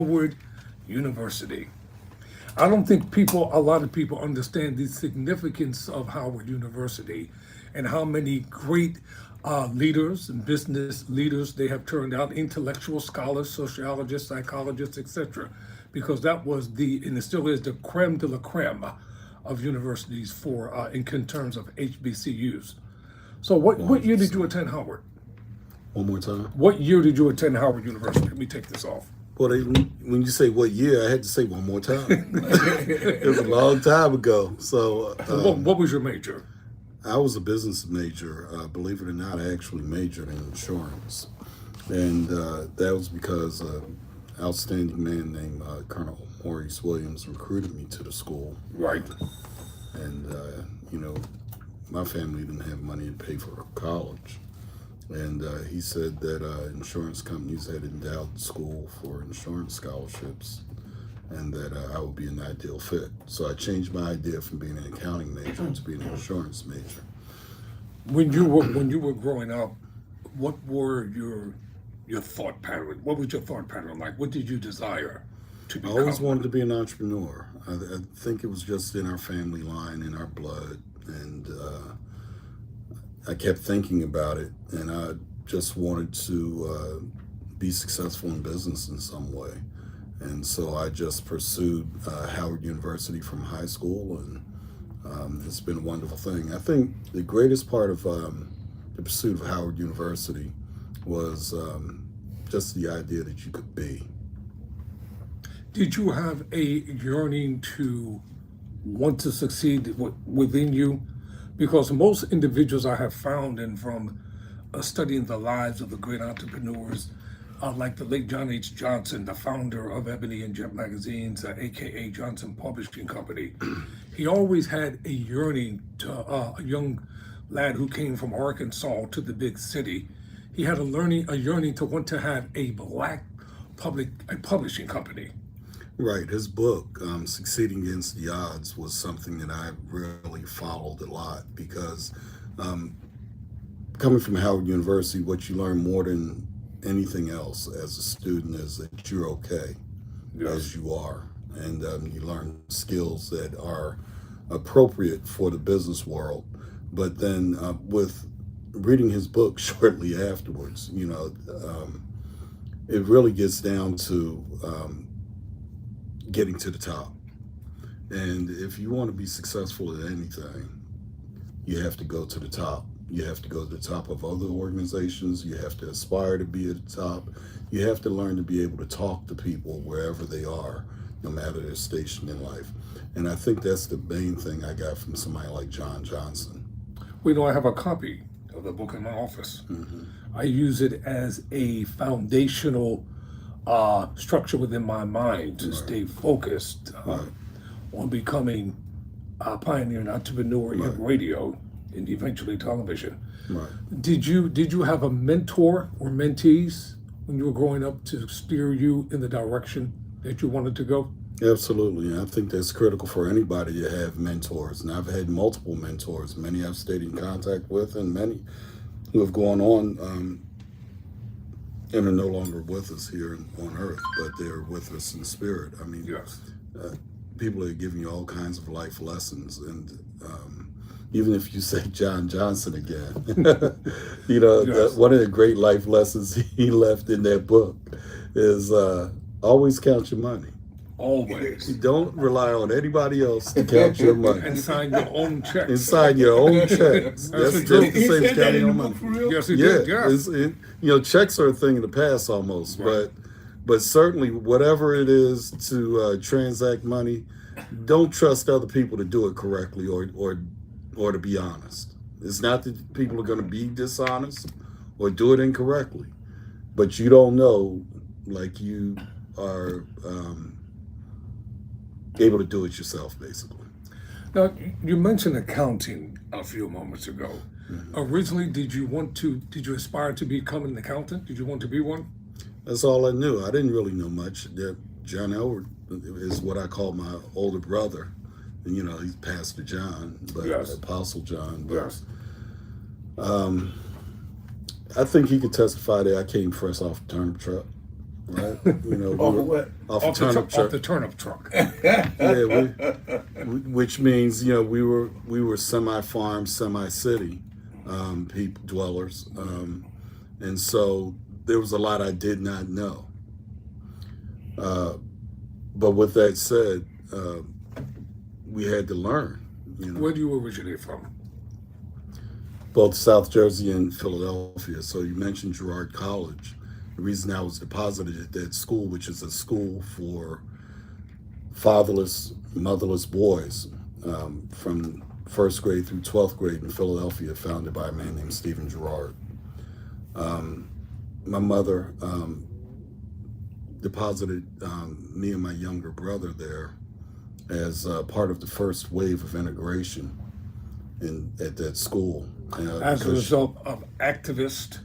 Howard University. I don't think a lot of people understand the significance of Howard University and how many great leaders and business leaders they have turned out, intellectual scholars, sociologists, psychologists, etc. Because that was and it still is the creme de la creme of universities in terms of HBCUs. So what year did you attend Howard? One more time. What year did you attend Howard University? Let me take this off. Well, when you say what year, I had to say one more time. It was a long time ago. So, What was your major? I was a business major. Believe it or not, I actually majored in insurance. And that was because an outstanding man named Colonel Maurice Williams recruited me to the school. Right. And, my family didn't have money to pay for college. And he said that insurance companies had endowed the school for insurance scholarships and that I would be an ideal fit. So I changed my idea from being an accounting major to being an insurance major. When you were growing up, what were your thought pattern? What was your thought pattern like? What did you desire to I become? always wanted to be an entrepreneur. I think it was just in our family line, in our blood. And I kept thinking about it, and I just wanted to be successful in business in some way. And so I just pursued Howard University from high school, and it's been a wonderful thing. I think the greatest part of the pursuit of Howard University was just the idea that you could be. Did you have a yearning to want to succeed within you? Because most individuals I have found, and from studying the lives of the great entrepreneurs, like the late John H. Johnson, the founder of Ebony and Jet magazines, aka Johnson Publishing Company, he always had a yearning to a young lad who came from Arkansas to the big city. He had a yearning to want to have a black publishing company. Right. His book, Succeeding Against the Odds, was something that I really followed a lot because coming from Howard University, what you learn more than anything else as a student is that you're okay as you are. And you learn skills that are appropriate for the business world. But then with reading his book shortly afterwards, it really gets down to getting to the top. And if you want to be successful at anything, you have to go to the top. You have to go to the top of other organizations. You have to aspire to be at the top. You have to learn to be able to talk to people wherever they are, no matter their station in life. And I think that's the main thing I got from somebody like John Johnson. Well, I have a copy of the book in my office. Mm-hmm. I use it as a foundational structure within my mind to stay focused on becoming a pioneer and entrepreneur in radio and eventually television. Right. Did you have a mentor or mentees when you were growing up to steer you in the direction that you wanted to go? Absolutely. I think that's critical for anybody to have mentors. And I've had multiple mentors, many I've stayed in contact with, and many who have gone on and are no longer with us here on earth, but they're with us in spirit. I mean, people are giving you all kinds of life lessons. And even if you say John Johnson again, one of the great life lessons he left in that book is always count your money. Always. Don't rely on anybody else to count your money. And sign your own checks. And sign your own checks. That's the same as counting your money. Yes, he did. Yes. Checks are a thing of the past almost, but certainly whatever it is to transact money, don't trust other people to do it correctly or to be honest. It's not that people are going to be dishonest or do it incorrectly, but you don't know, like you are able to do it yourself, basically. Now, you mentioned accounting a few moments ago. Mm-hmm. Originally, did you aspire to become an accountant? Did you want to be one? That's all I knew. I didn't really know much. John Alford is what I call my older brother. And, he's Pastor John, but Apostle John. But, I think he could testify that I came fresh off a turnip truck. right? You know, Off of what? off a Off the, turnip off truck. the turnip truck. Yeah, which means we were semi-farm, semi-city people dwellers, and so there was a lot I did not know. Uh, but with that said, we had to learn. Where do you originate from? Both South Jersey and Philadelphia. So you mentioned Girard College. The reason I was deposited at that school, which is a school for fatherless, motherless boys, from first grade through 12th grade in Philadelphia, founded by a man named Stephen Girard. My mother deposited me and my younger brother there as part of the first wave of integration at that school. As a result of activists,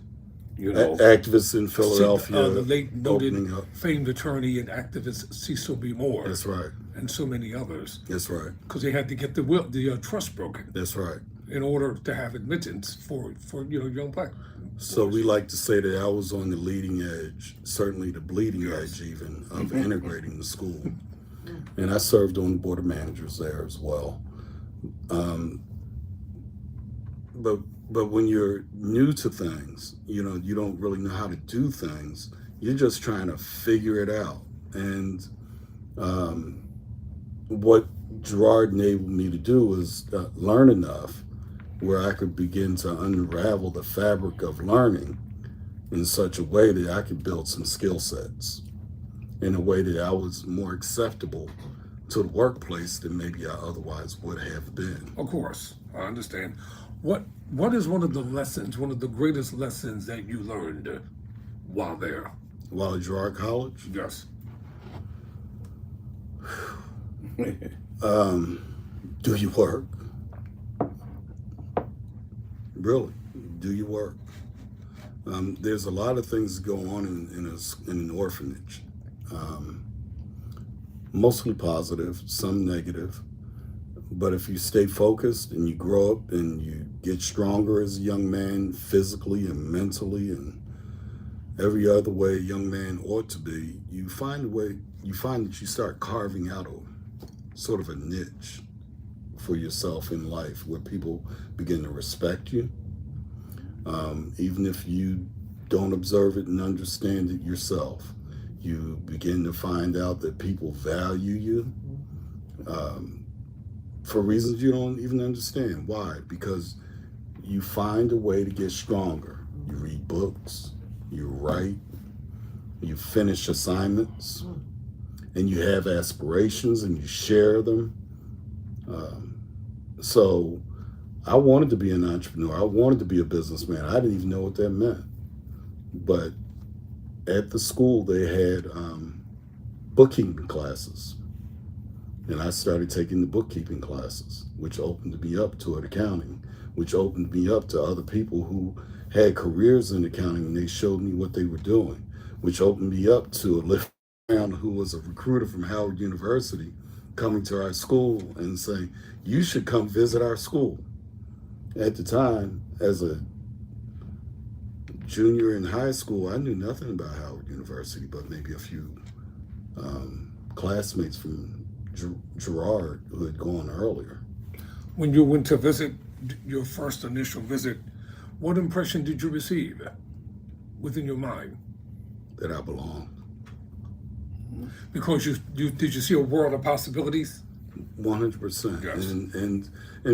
Activists in Philadelphia, the late noted opening up. famed attorney and activist Cecil B. Moore. That's right. And so many others. That's right. Because they had to get the trust broken. That's right. In order to have admittance for young black. So we like to say that I was on the leading edge, certainly the bleeding edge even, of integrating the school. And I served on the board of managers there as well. But when you're new to things, you don't really know how to do things. You're just trying to figure it out. And what Girard enabled me to do was learn enough where I could begin to unravel the fabric of learning in such a way that I could build some skill sets in a way that I was more acceptable to the workplace than maybe I otherwise would have been. Of course, I understand. What is one of the greatest lessons that you learned while there? While at Girard College? Yes. Do your work. Really, do your work. There's a lot of things that go on in an orphanage. Mostly positive, some negative. But if you stay focused and you grow up and you get stronger as a young man, physically and mentally and every other way a young man ought to be, you find that you start carving out a sort of a niche for yourself in life where people begin to respect you. Even if you don't observe it and understand it yourself, you begin to find out that people value you for reasons you don't even understand. Why? Because you find a way to get stronger. You read books, you write, you finish assignments, and you have aspirations and you share them. So I wanted to be an entrepreneur. I wanted to be a businessman. I didn't even know what that meant. But at the school, they had bookkeeping classes. And I started taking the bookkeeping classes, which opened me up to accounting, which opened me up to other people who had careers in accounting, and they showed me what they were doing, which opened me up to a lift around who was a recruiter from Howard University coming to our school and saying, you should come visit our school. At the time, as a junior in high school, I knew nothing about Howard University, but maybe a few classmates from Girard who had gone earlier. When you went to visit, your first initial visit, what impression did you receive within your mind? That I belonged. Because did you see a world of possibilities? 100%. Yes. And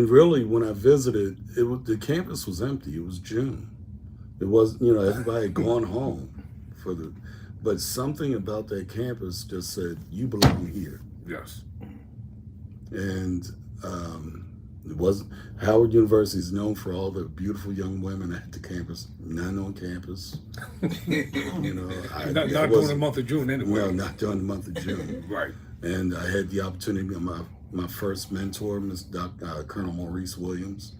really, when I visited, the campus was empty. It was June. It was, everybody had gone home but something about that campus just said, you belong here. Yes. And it wasn't. Howard University is known for all the beautiful young women at the campus. None on campus. Not during the month of June anyway. No, not during the month of June. Right. And I had the opportunity to meet my first mentor, Colonel Maurice Williams,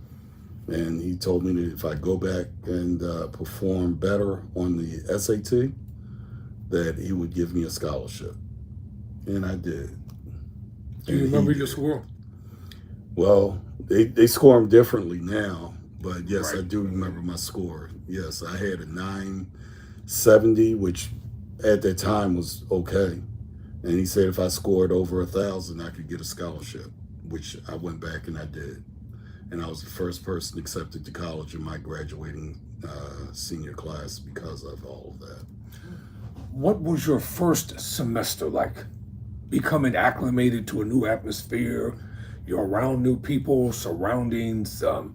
and he told me that if I go back and perform better on the SAT, that he would give me a scholarship, and I did. Do you remember your score? Well, they score them differently now, but yes, Right. I do remember my score. Yes, I had a 970, which at that time was okay. And he said if I scored over 1,000, I could get a scholarship, which I went back and I did. And I was the first person accepted to college in my graduating senior class because of all of that. What was your first semester like? Becoming acclimated to a new atmosphere, you're around new people, surroundings, and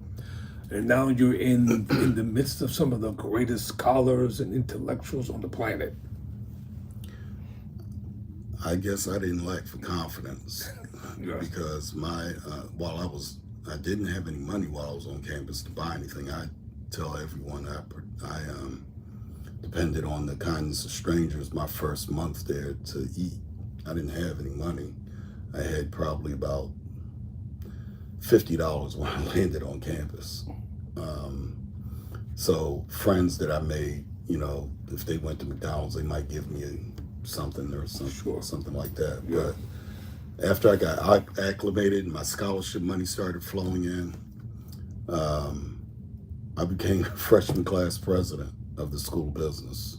now you're in the midst of some of the greatest scholars and intellectuals on the planet. I guess I didn't lack for confidence Yes. because while I didn't have any money while I was on campus to buy anything. I tell everyone I depended on the kindness of strangers my first month there to eat. I didn't have any money. I had probably about $50 when I landed on campus. So friends that I made, if they went to McDonald's, they might give me something or Sure. something like that. Yeah. But after I got acclimated and my scholarship money started flowing in, I became freshman class president of the school business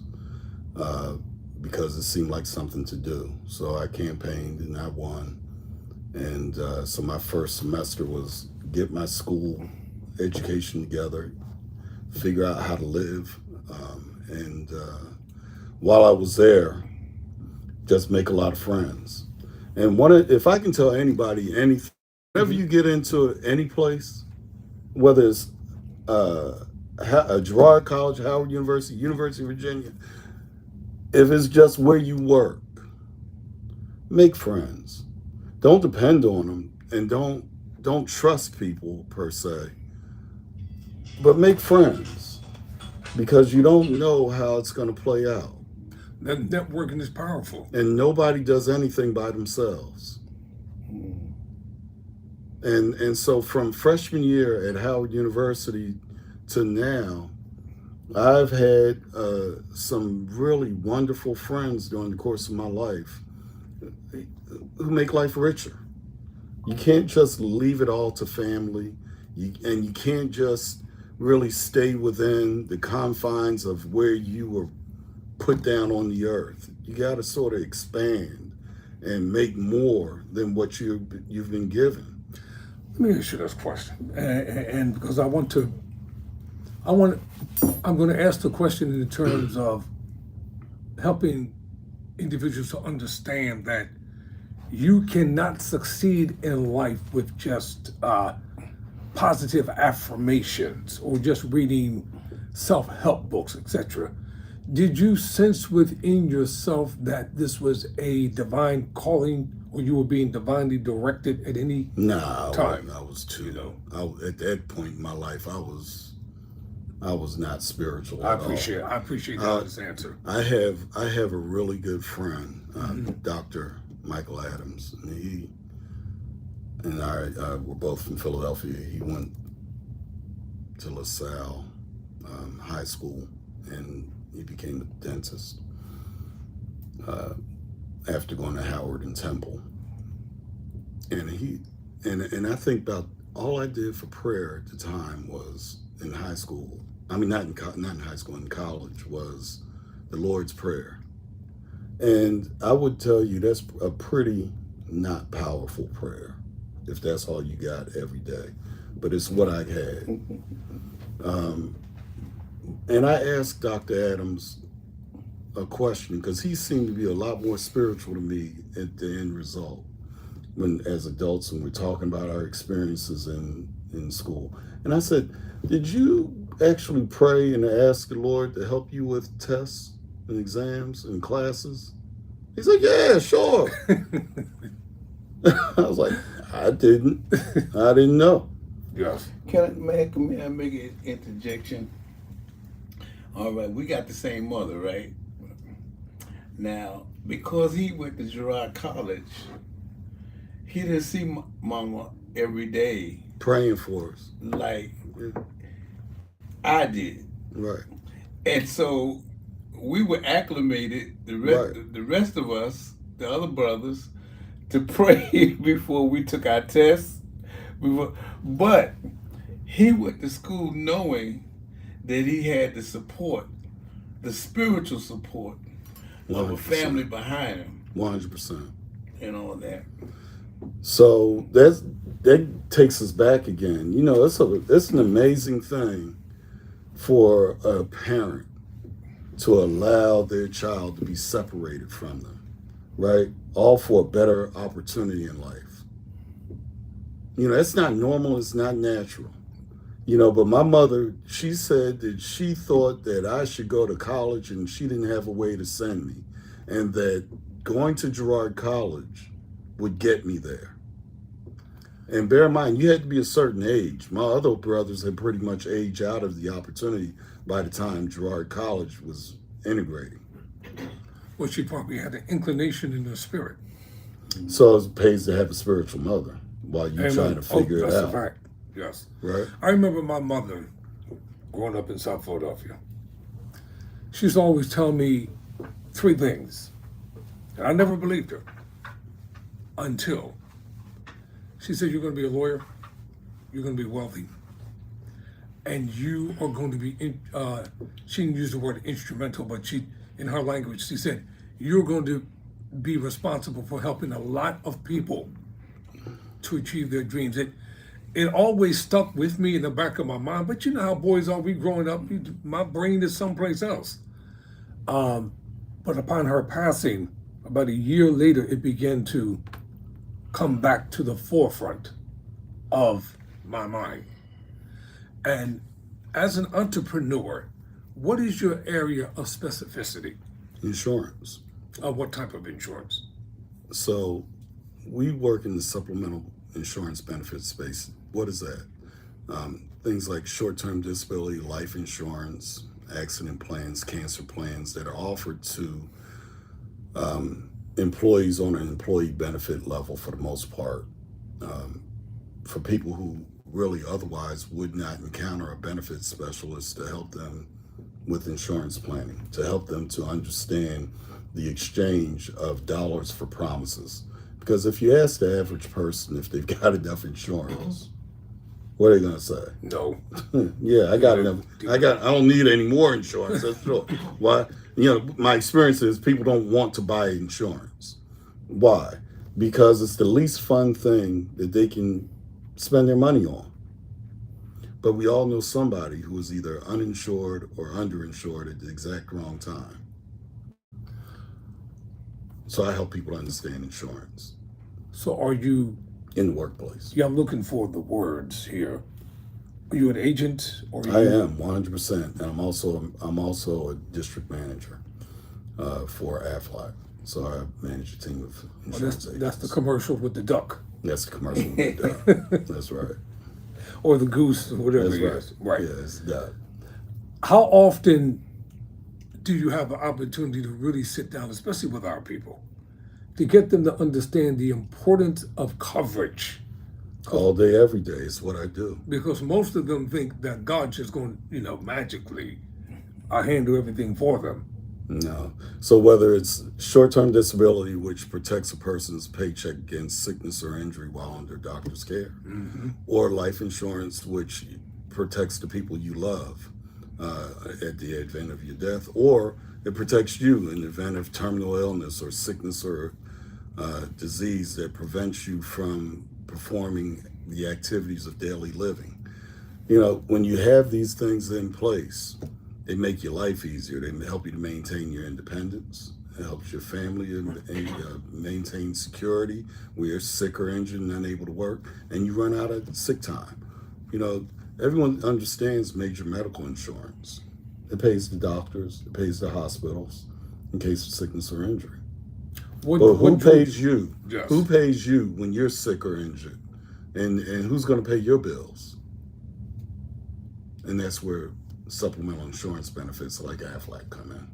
because it seemed like something to do. So I campaigned and I won. And so my first semester was get my school education together, figure out how to live, and while I was there, just make a lot of friends. And if I can tell anybody anything, whenever you get into any place, whether it's Girard College, Howard University, University of Virginia, if it's just where you work, make friends. Don't depend on them, and don't trust people per se, but make friends because you don't know how it's going to play out. That networking is powerful. And nobody does anything by themselves. And so from freshman year at Howard University to now, I've had some really wonderful friends during the course of my life who make life richer. You can't just leave it all to family, and you can't just really stay within the confines of where you were put down on the earth. You got to sort of expand and make more than what you've been given. Let me ask you this question, and because I'm going to ask the question in terms of helping individuals to understand that you cannot succeed in life with just positive affirmations or just reading self-help books, etc. Did you sense within yourself that this was a divine calling, or you were being divinely directed at any time? I was too. At that point in my life, I was not spiritual. I appreciate that honest answer. I have a really good friend, Dr. Michael Adams, and he and I were both from Philadelphia. He went to LaSalle High School, and he became a dentist after going to Howard and Temple. And I think about all I did for prayer at the time was in high school. I mean, not in high school, in college, was the Lord's Prayer. And I would tell you that's a pretty not powerful prayer if that's all you got every day. But it's what I had. And I asked Dr. Adams a question because he seemed to be a lot more spiritual to me at the end result when, as adults, when we're talking about our experiences in school. And I said, did you actually pray and ask the Lord to help you with tests and exams and classes? He's like, yeah, sure. I was like, I didn't know. Yes. Can I make an interjection? All right, we got the same mother, right? Now, because he went to Girard College, he didn't see Mama every day Praying for us. like I did. Right. And so we were acclimated, the rest of us, the other brothers, to pray before we took our tests. But he went to school knowing that he had the support, the spiritual support of a family behind him 100%. and all that. So that takes us back again. You know, it's an amazing thing for a parent to allow their child to be separated from them, right? All for a better opportunity in life. You know, it's not normal, it's not natural. You know, but my mother, she said that she thought that I should go to college and she didn't have a way to send me, and that going to Girard College would get me there. And bear in mind, you had to be a certain age. My other brothers had pretty much aged out of the opportunity by the time Girard College was integrating. Well, she probably had an inclination in her spirit. So it pays to have a spiritual mother while you're trying to figure it that's out. a fact. Yes. Right? I remember my mother growing up in South Philadelphia. She used to always tell me 3 things. And I never believed her until she said, you're going to be a lawyer, you're going to be wealthy, and you are going to be, she didn't use the word instrumental, but in her language, she said, you're going to be responsible for helping a lot of people to achieve their dreams. It always stuck with me in the back of my mind, but you know how boys are, we growing up, my brain is someplace else. But upon her passing, about a year later, it began to come back to the forefront of my mind. And as an entrepreneur, what is your area of specificity? Insurance. What type of insurance? So we work in the supplemental insurance benefits space. What is that? Things like short-term disability, life insurance, accident plans, cancer plans that are offered to employees on an employee benefit level for the most part, for people who really otherwise would not encounter a benefit specialist to help them with insurance planning, to help them to understand the exchange of dollars for promises. Because if you ask the average person if they've got enough insurance, what are they gonna say? No. Yeah, I got enough. I don't need any more insurance. That's true. Why? You know, my experience is people don't want to buy insurance. Why? Because it's the least fun thing that they can spend their money on. But we all know somebody who is either uninsured or underinsured at the exact wrong time. So I help people understand insurance. So are you, in the workplace. yeah, I'm looking for the words here. Are you an agent or I am 100%, and I'm also a district manager for Aflac. So I manage a team of insurance agents. That's the commercial with the duck That's the commercial. That's right. or the goose or whatever That's it right. is. Right. Yeah, it's that. How often do you have an opportunity to really sit down, especially with our people, to get them to understand the importance of coverage? All day, every day is what I do. Because most of them think that God's just going, magically handle everything for them. No. So whether it's short-term disability, which protects a person's paycheck against sickness or injury while under doctor's care, or life insurance, which protects the people you love at the event of your death, or it protects you in the event of terminal illness or sickness or disease that prevents you from performing the activities of daily living. You know, when you have these things in place, they make your life easier. They help you to maintain your independence. It helps your family maintain security when you're sick or injured and unable to work, and you run out of sick time. You know, everyone understands major medical insurance. It pays the doctors, it pays the hospitals in case of sickness or injury. But who pays you? Yes. Who pays you when you're sick or injured? And who's going to pay your bills? And that's where supplemental insurance benefits like Aflac come in.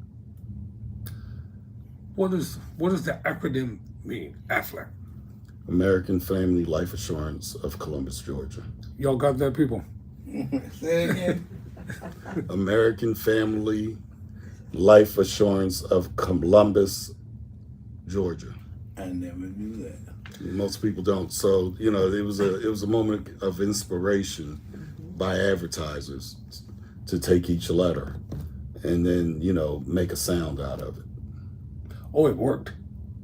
What does the acronym mean, Aflac? American Family Life Assurance of Columbus, Georgia. Y'all got that, people? Say it again. American Family Life Assurance of Columbus, Georgia. I never knew that. Most people don't. So, you know, it was a moment of inspiration by advertisers to take each letter and then, make a sound out of it. Oh, it worked.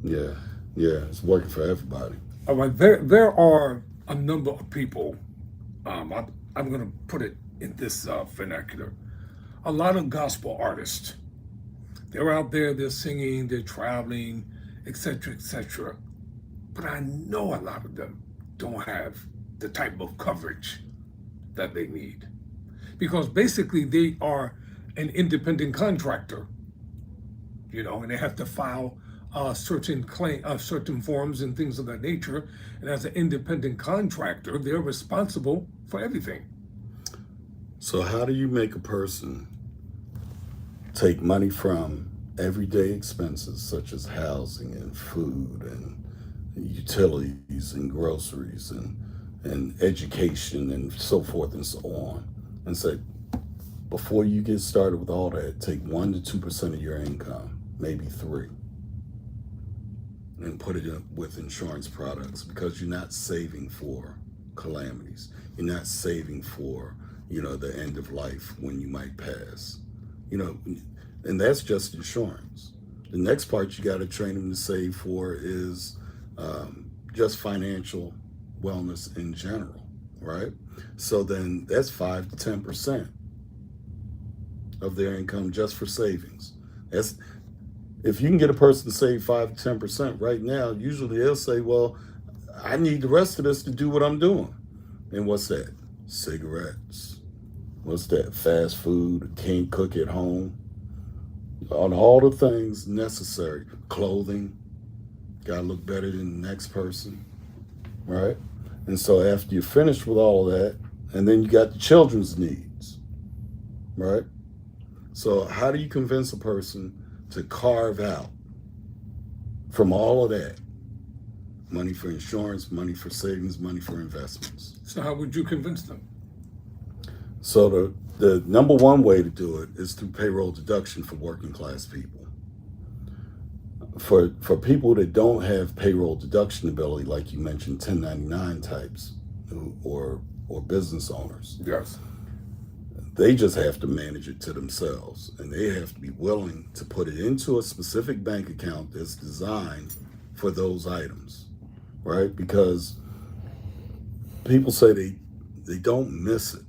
Yeah, it's working for everybody. All right, there are a number of people. I'm going to put it in this vernacular. A lot of gospel artists. They're out there. They're singing. They're traveling, etc., etc. But I know a lot of them don't have the type of coverage that they need, because basically they are an independent contractor, and they have to file certain forms and things of that nature. And as an independent contractor, they're responsible for everything. So how do you make a person take money from everyday expenses such as housing and food and utilities and groceries and education and so forth and so on, and say, before you get started with all that, take 1 to 2% of your income, maybe 3%, and put it in with insurance products, because you're not saving for calamities. You're not saving for, the end of life when you might pass. And that's just insurance. The next part you got to train them to save for is just financial wellness in general, right? So then that's 5 to 10% of their income just for savings. That's, if you can get a person to save 5 to 10% right now, usually they'll say, well, I need the rest of this to do what I'm doing. And what's that? Cigarettes. What's that? Fast food, can't cook at home. On all the things necessary. Clothing. Gotta look better than the next person. Right? And so after you're finished with all of that, and then you got the children's needs. Right? So how do you convince a person to carve out from all of that money for insurance, money for savings, money for investments? So how would you convince them? So the number one way to do it is through payroll deduction for working class people. For people that don't have payroll deduction ability, like you mentioned, 1099 types or business owners. Yes. They just have to manage it to themselves, and they have to be willing to put it into a specific bank account that's designed for those items, right? Because people say they don't miss it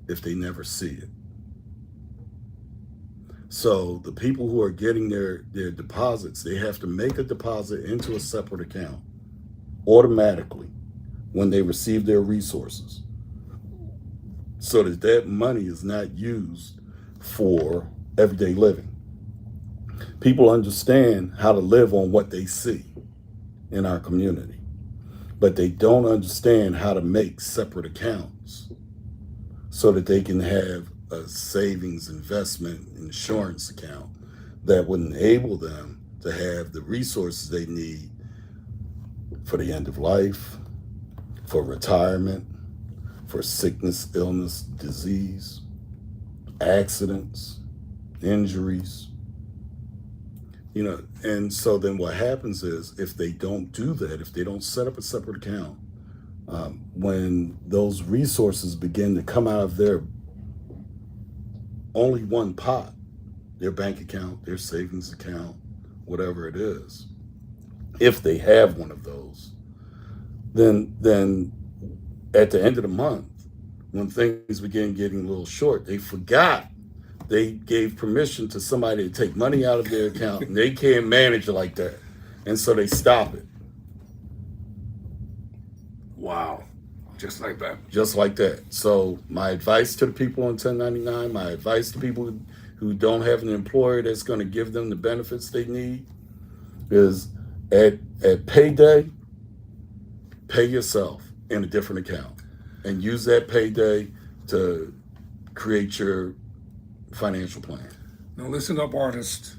if they never see it. So the people who are getting their deposits, they have to make a deposit into a separate account automatically when they receive their resources, so that money is not used for everyday living. People understand how to live on what they see in our community, but they don't understand how to make separate accounts so that they can have a savings, investment, insurance account that would enable them to have the resources they need for the end of life, for retirement, for sickness, illness, disease, accidents, injuries. And so then what happens is, if they don't do that, if they don't set up a separate account, when those resources begin to come out of their only one pot, their bank account, their savings account, whatever it is, if they have one of those, then at the end of the month, when things begin getting a little short, they forgot they gave permission to somebody to take money out of their account, and they can't manage it like that. And so they stop it. Wow. Just like that. Just like that. So my advice to the people on 1099, my advice to people who don't have an employer that's going to give them the benefits they need, is at payday, pay yourself in a different account and use that payday to create your financial plan. Now listen up, artists,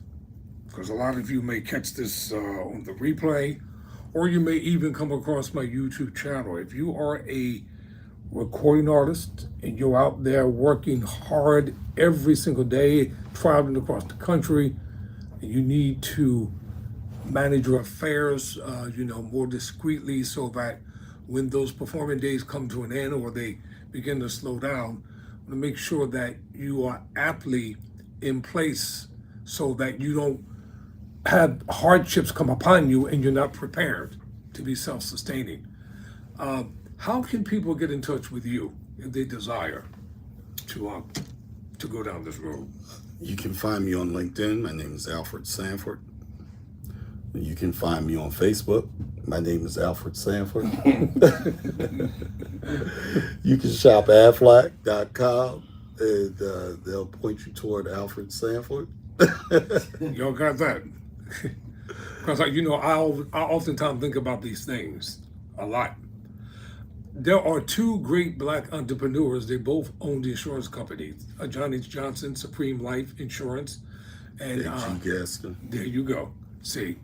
because a lot of you may catch this on the replay, or you may even come across my YouTube channel. If you are a recording artist and you're out there working hard every single day, traveling across the country, and you need to manage your affairs, more discreetly, so that when those performing days come to an end or they begin to slow down, to make sure that you are aptly in place so that you don't have hardships come upon you and you're not prepared to be self-sustaining. How can people get in touch with you if they desire to go down this road? You can find me on LinkedIn. My name is Alford Sanford. You can find me on Facebook. My name is Alford Sanford. You can shop Aflac.com and they'll point you toward Alfred Sanford. Y'all got that? Because I oftentimes think about these things a lot. There are two great black entrepreneurs. They both own the insurance companies, Johnny Johnson, Supreme Life Insurance, and G. Gaston. there you go. See,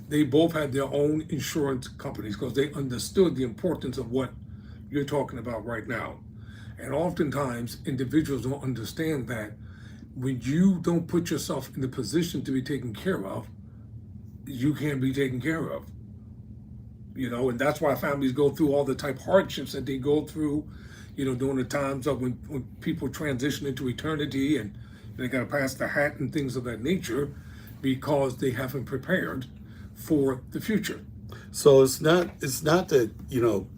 they both had their own insurance companies because they understood the importance of what you're talking about right now. And oftentimes, individuals don't understand that when you don't put yourself in the position to be taken care of, you can't be taken care of. And that's why families go through all the type hardships that they go through, during the times of when people transition into eternity and they got to pass the hat and things of that nature because they haven't prepared for the future. So it's not that,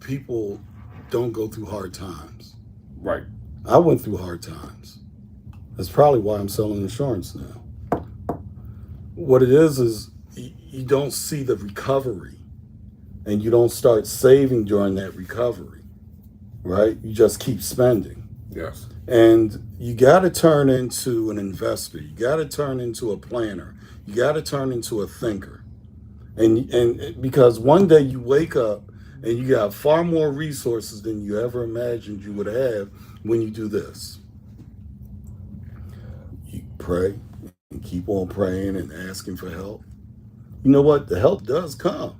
people don't go through hard times. Right. I went through hard times. That's probably why I'm selling insurance now. What it is you don't see the recovery and you don't start saving during that recovery, right? You just keep spending. Yes. And you got to turn into an investor. You got to turn into a planner. You got to turn into a thinker. And because one day you wake up and you got far more resources than you ever imagined you would have when you do this. You pray and keep on praying and asking for help. You know what? The help does come.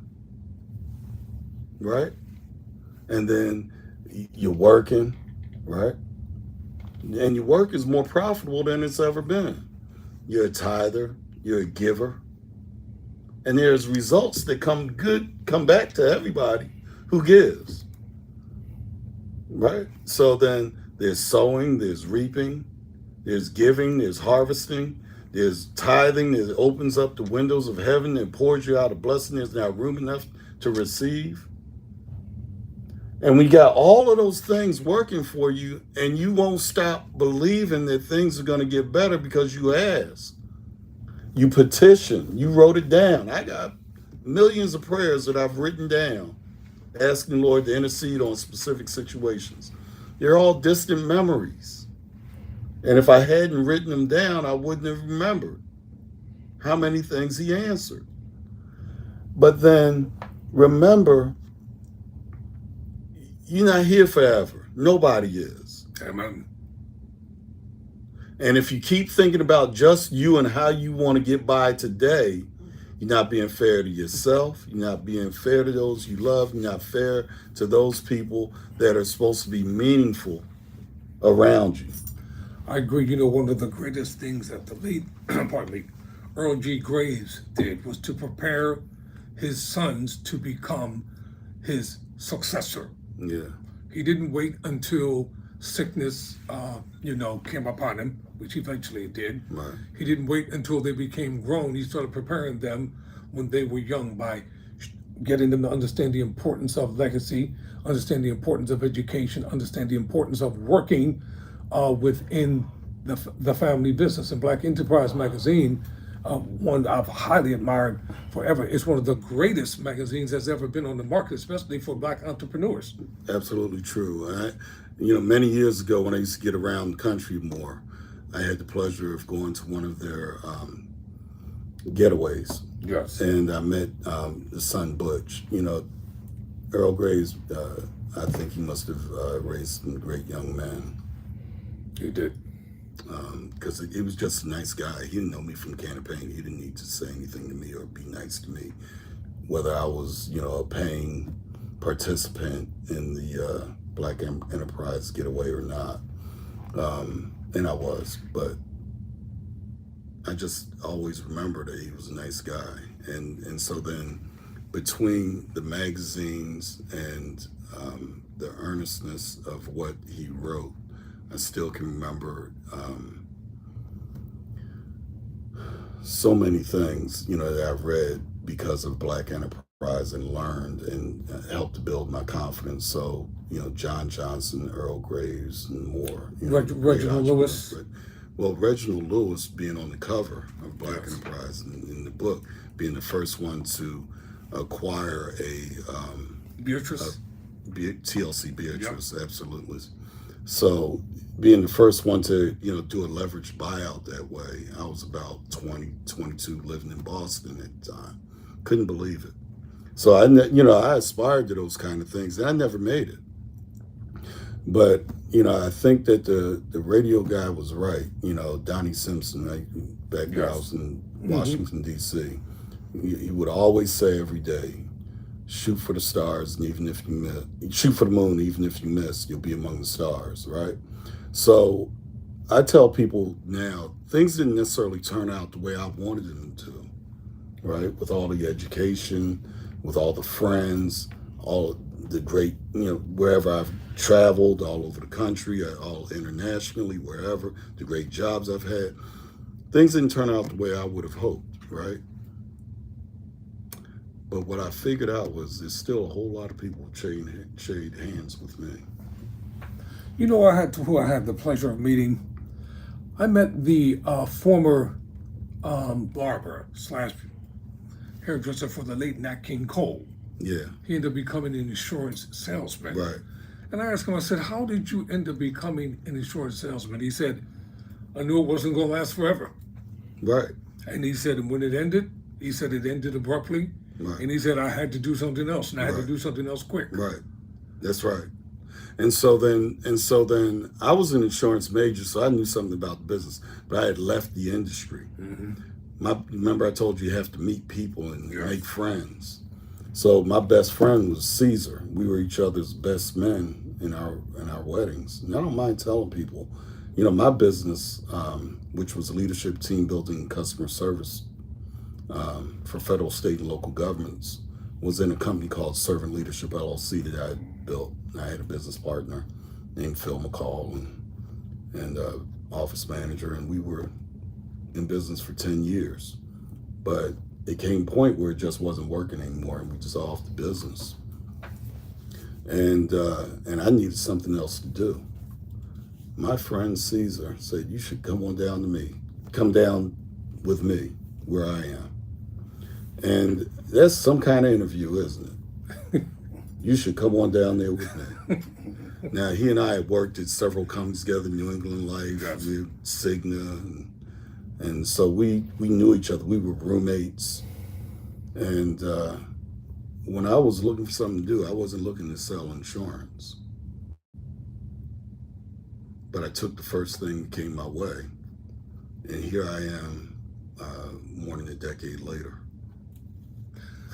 Right? And then you're working, right? And your work is more profitable than it's ever been. You're a tither, you're a giver. And there's results that come back to everybody who gives. Right? So then there's sowing, there's reaping, there's giving, there's harvesting, there's tithing that opens up the windows of heaven and pours you out a blessing. There's not room enough to receive. And we got all of those things working for you, and you won't stop believing that things are going to get better because you asked. You petition. You wrote it down. I got millions of prayers that I've written down, asking the Lord to intercede on specific situations. They're all distant memories. And if I hadn't written them down, I wouldn't have remembered how many things he answered. But then remember, you're not here forever. Nobody is. Amen. And if you keep thinking about just you and how you want to get by today, you're not being fair to yourself. You're not being fair to those you love. You're not fair to those people that are supposed to be meaningful around you. I agree. One of the greatest things that the late, Earl G. Graves did was to prepare his sons to become his successor. Yeah. He didn't wait until sickness, came upon him, which eventually it did. Right. He didn't wait until they became grown. He started preparing them when they were young by getting them to understand the importance of legacy, understand the importance of education, understand the importance of working within the family business. And Black Enterprise magazine, one I've highly admired forever. It's one of the greatest magazines that's ever been on the market, especially for Black entrepreneurs. Absolutely true. Many years ago when I used to get around the country more, I had the pleasure of going to one of their getaways. Yes. And I met the son Butch. Earl Graves, I think he must have raised some great young men. He did. Because he was just a nice guy. He didn't know me from can of paint. He didn't need to say anything to me or be nice to me, whether I was, a paying participant in the Black Enterprise getaway or not. And I was, but I just always remember that he was a nice guy. And so then between the magazines and the earnestness of what he wrote, I still can remember so many things, that I've read because of Black Enterprise and learned and helped to build my confidence. So, John Johnson, Earl Graves, and more. Great Reginald entrepreneurs. Lewis. Well, Reginald Lewis being on the cover of Black Enterprise in the book, being the first one to acquire Beatrice. TLC Beatrice, absolutely. So being the first one to, do a leveraged buyout that way, I was about 20, 22, living in Boston at the time. Couldn't believe it. So I aspired to those kind of things, and I never made it. But, I think that the radio guy was right. Donnie Simpson, back when I was in Washington, D.C., he would always say every day, shoot for the stars, and even if you miss, shoot for the moon, even if you miss, you'll be among the stars, right? So I tell people now, things didn't necessarily turn out the way I wanted them to, right? With all the education, with all the friends, all the great, wherever I've traveled, all over the country, all internationally, wherever, the great jobs I've had, things didn't turn out the way I would have hoped, right? But what I figured out was there's still a whole lot of people who trade hands with me. Who I had the pleasure of meeting. I met the former barber / hairdresser for the late Nat King Cole. Yeah. He ended up becoming an insurance salesman. Right. And I asked him, I said, how did you end up becoming an insurance salesman? He said, I knew it wasn't going to last forever. Right. And he said, and when it ended, he said it ended abruptly. Right. And he said, I had to do something else, and I had to do something else quick. Right. That's right. And so then I was an insurance major, so I knew something about the business, but I had left the industry. Remember I told you have to meet people and make friends. So my best friend was Caesar. We were each other's best men in our weddings. And I don't mind telling people, my business, which was leadership, team building, and customer service for federal, state, and local governments, was in a company called Servant Leadership LLC that I had built. I had a business partner named Phil McCall and office manager, and we were in business for 10 years. But it came a point where it just wasn't working anymore, and we dissolved the business. And I needed something else to do. My friend Caesar said, you should come down with me where I am. And that's some kind of interview, isn't it? You should come on down there with me. Now, he and I had worked at several companies together, New England Life, with Cigna, and so we knew each other. We were roommates. And when I was looking for something to do, I wasn't looking to sell insurance. But I took the first thing that came my way. And here I am, more than a decade later.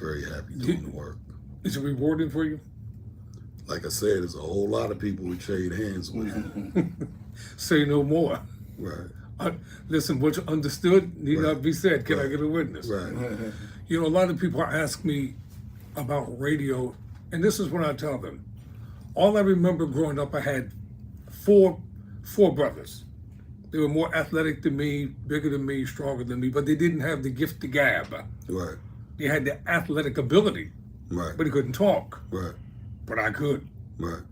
Very happy doing the work. Is it rewarding for you? Like I said, there's a whole lot of people who trade hands with me. Say no more. Right. Listen, what's understood need not be said. Can I get a witness? Right. A lot of people ask me about radio, and this is what I tell them. All I remember growing up, I had four brothers. They were more athletic than me, bigger than me, stronger than me, but they didn't have the gift to gab. Right. They had the athletic ability, Right. but they couldn't talk. Right. But I could. Right.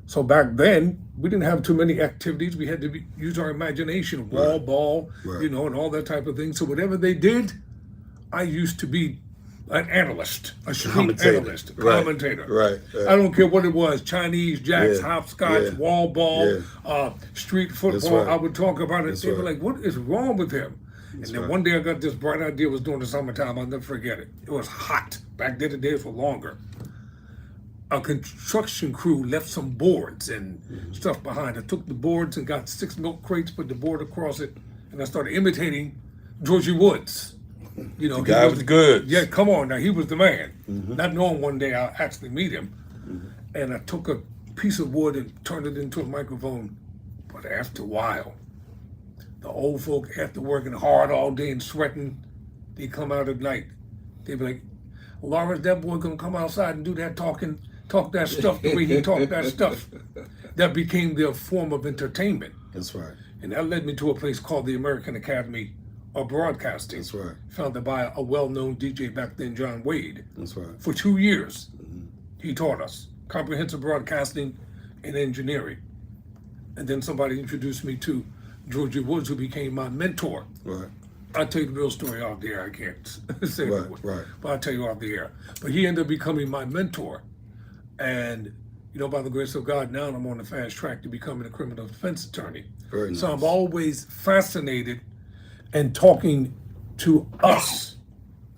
So back then, we didn't have too many activities. We had to use our imagination, wall ball, and all that type of thing. So whatever they did, I used to be an analyst, a street analyst, commentator. Right. I don't care what it was, Chinese, jacks, hopscotch, wall ball, street football. I would talk about it. They were like, what is wrong with him? And then one day I got this bright idea. It was during the summertime. I'll never forget it. It was hot. Back then the days were longer. A construction crew left some boards and stuff behind. I took the boards and got 6 milk crates, put the board across it, and I started imitating Georgie Woods. The guy with the goods. Yeah, come on now. He was the man. Not knowing one day I'll actually meet him. And I took a piece of wood and turned it into a microphone. But after a while, the old folk, after working hard all day and sweating, they come out at night. They be like, Lawrence, that boy gonna come outside and do that talk that stuff the way he talked that stuff. That became their form of entertainment. That's right. And that led me to a place called the American Academy of broadcasting. That's right. Founded by a well-known DJ back then, John Wade. That's right. For 2 years, he taught us comprehensive broadcasting and engineering. And then somebody introduced me to Georgie Woods, who became my mentor. Right. I'll tell you the real story off the air. I can't say it, Right. but I'll tell you off the air. But he ended up becoming my mentor. And, by the grace of God, now I'm on the fast track to becoming a criminal defense attorney. Very nice. So I'm always fascinated and talking to us,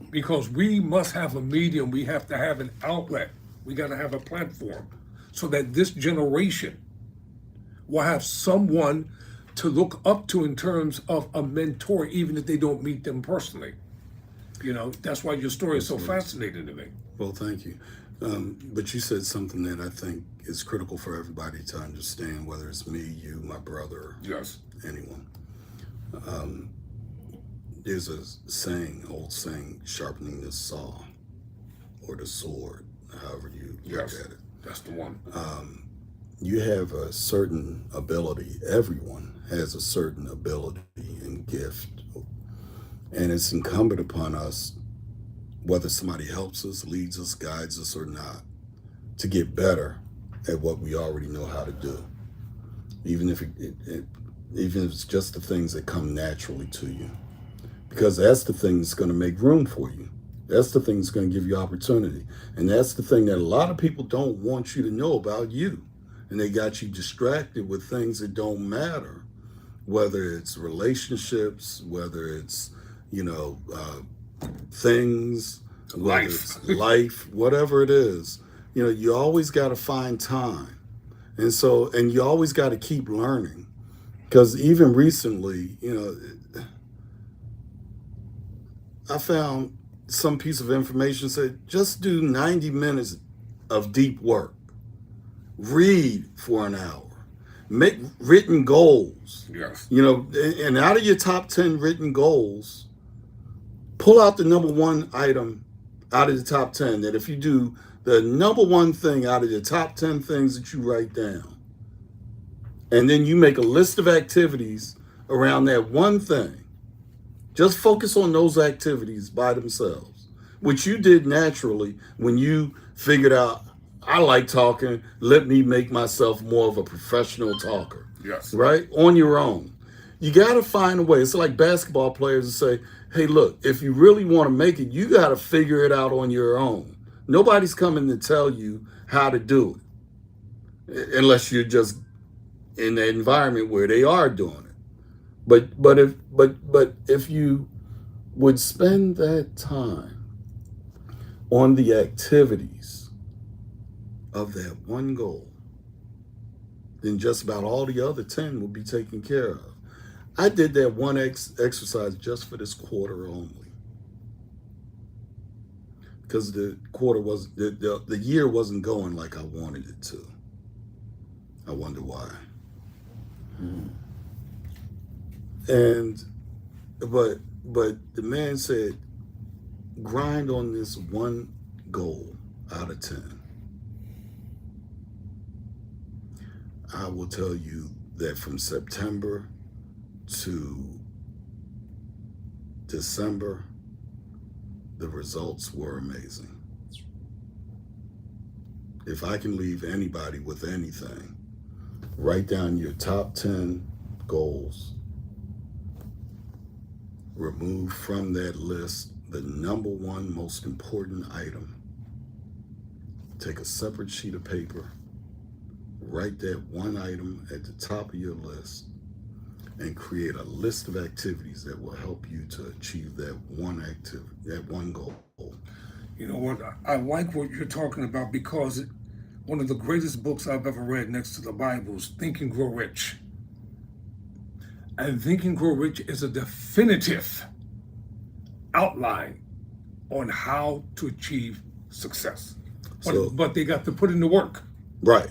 because we must have a medium. We have to have an outlet. We got to have a platform so that this generation will have someone to look up to in terms of a mentor, even if they don't meet them personally. That's why your story is so fascinating to me. Well, thank you. But you said something that I think is critical for everybody to understand, whether it's me, you, my brother, Yes. anyone. There's a old saying, sharpening the saw or the sword, however you look Yes. at it. That's the one. You have a certain ability. Everyone has a certain ability and gift. And it's incumbent upon us, whether somebody helps us, leads us, guides us or not, to get better at what we already know how to do. Even if even if it's just the things that come naturally to you. Because that's the thing that's going to make room for you. That's the thing that's going to give you opportunity. And that's the thing that a lot of people don't want you to know about you. And they got you distracted with things that don't matter, whether it's relationships, whether it's, things, whether Life. it's life, whatever it is. You always got to find time. And you always got to keep learning. Because even recently, I found some piece of information said, just do 90 minutes of deep work. Read for an hour. Make written goals. Yes. And out of your top 10 written goals, pull out the number one item out of the top 10. That if you do the number one thing out of the top 10 things that you write down, and then you make a list of activities around that one thing, just focus on those activities by themselves, which you did naturally when you figured out, I like talking, let me make myself more of a professional talker. Yes. Right? On your own. You got to find a way. It's like basketball players that say, hey, look, if you really want to make it, you got to figure it out on your own. Nobody's coming to tell you how to do it, unless you're just in the environment where they are doing it. But if you would spend that time on the activities of that one goal, then just about all the other 10 will be taken care of. I did that one exercise just for this quarter only, because the quarter was the year wasn't going like I wanted it to. I wonder why. And but the man said, grind on this one goal out of 10. I will tell you that from September to December, the results were amazing. If I can leave anybody with anything, write down your top 10 goals. Remove from that list the number one most important item. Take a separate sheet of paper, write that one item at the top of your list, and create a list of activities that will help you to achieve that one activity, that one goal. You know what? I like what you're talking about, because one of the greatest books I've ever read next to the Bible is Think and Grow Rich. And Think and Grow Rich is a definitive outline on how to achieve success. But they got to put in the work. Right.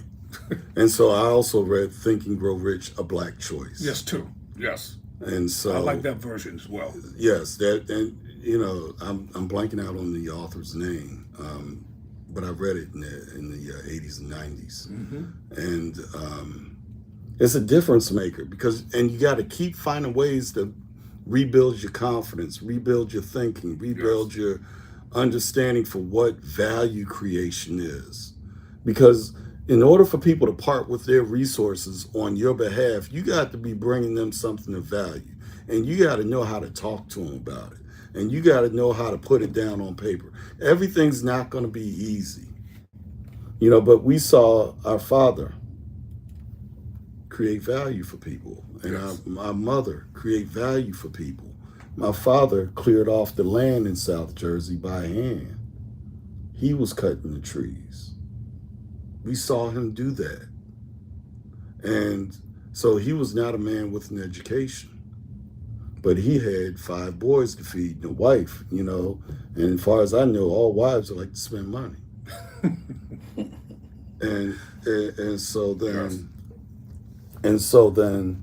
And so I also read Think and Grow Rich, A Black Choice. Yes, too. Yes. And so I like that version as well. Yes, that, and I'm blanking out on the author's name, but I read it in the 80s and 90s, and it's a difference maker, because you got to keep finding ways to rebuild your confidence, rebuild your thinking, rebuild your understanding for what value creation is. Because in order for people to part with their resources on your behalf, you got to be bringing them something of value. And you got to know how to talk to them about it. And you got to know how to put it down on paper. Everything's not going to be easy. But we saw our father create value for people, and our mother create value for people. My father cleared off the land in South Jersey by hand. He was cutting the trees. We saw him do that. And so he was not a man with an education, but he had 5 boys to feed and a wife, and as far as I know, all wives like to spend money. and so then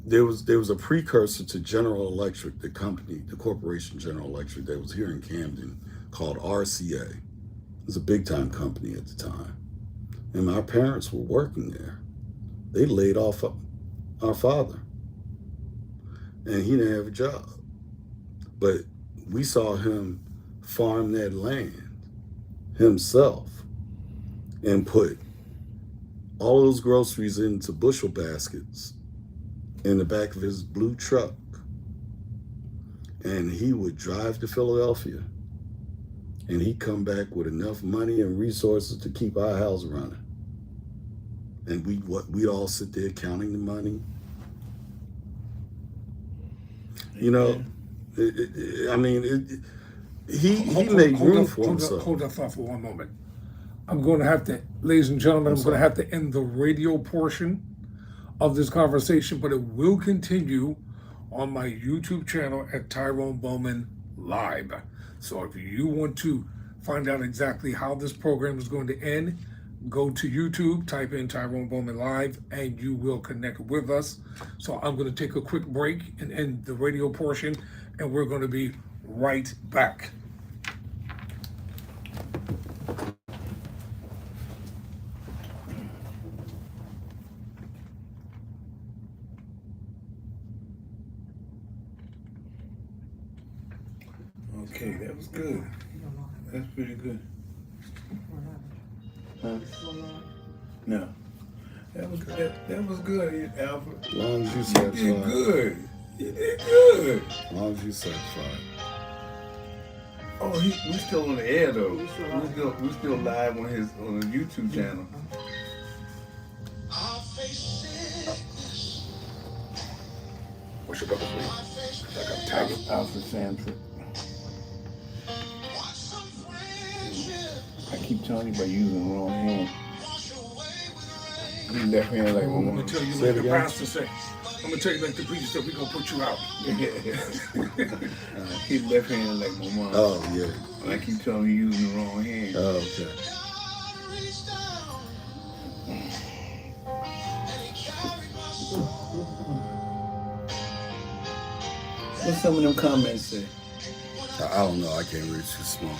there was a precursor to General Electric, the company, the corporation General Electric that was here in Camden, called RCA. It was a big time company at the time. And my parents were working there. They laid off our father. And he didn't have a job. But we saw him farm that land himself and put all those groceries into bushel baskets in the back of his blue truck. And he would drive to Philadelphia, and he'd come back with enough money and resources to keep our house running. And we'd all sit there counting the money. He made room for himself. Hold that thought for one moment. I'm going to have to, ladies and gentlemen, I'm going to have to end the radio portion of this conversation, but it will continue on my YouTube channel at Tyrone Bowman Live. So if you want to find out exactly how this program is going to end, go to YouTube, type in Tyrone Bowman Live, and you will connect with us. So I'm going to take a quick break and end the radio portion, and we're going to be right back. Okay, that was good. That's pretty good. Huh? No. That was good, Alford. As long as you satisfied. You did good. You did good. As long as you satisfied. Oh, we still on the air though. We still live on the YouTube channel. What's your brother's name? Like I'm tagging. Alford Sanford. I keep telling you about using the wrong hand. You left hand like my I'm mom. gonna tell you like the pastor said. I'm gonna tell you like the preacher said, we're gonna put you out. I keep left hand like my mom. Oh, yeah. And I keep telling you using the wrong hand. Oh, okay. What some of them comments say? I don't know. I can't read too small.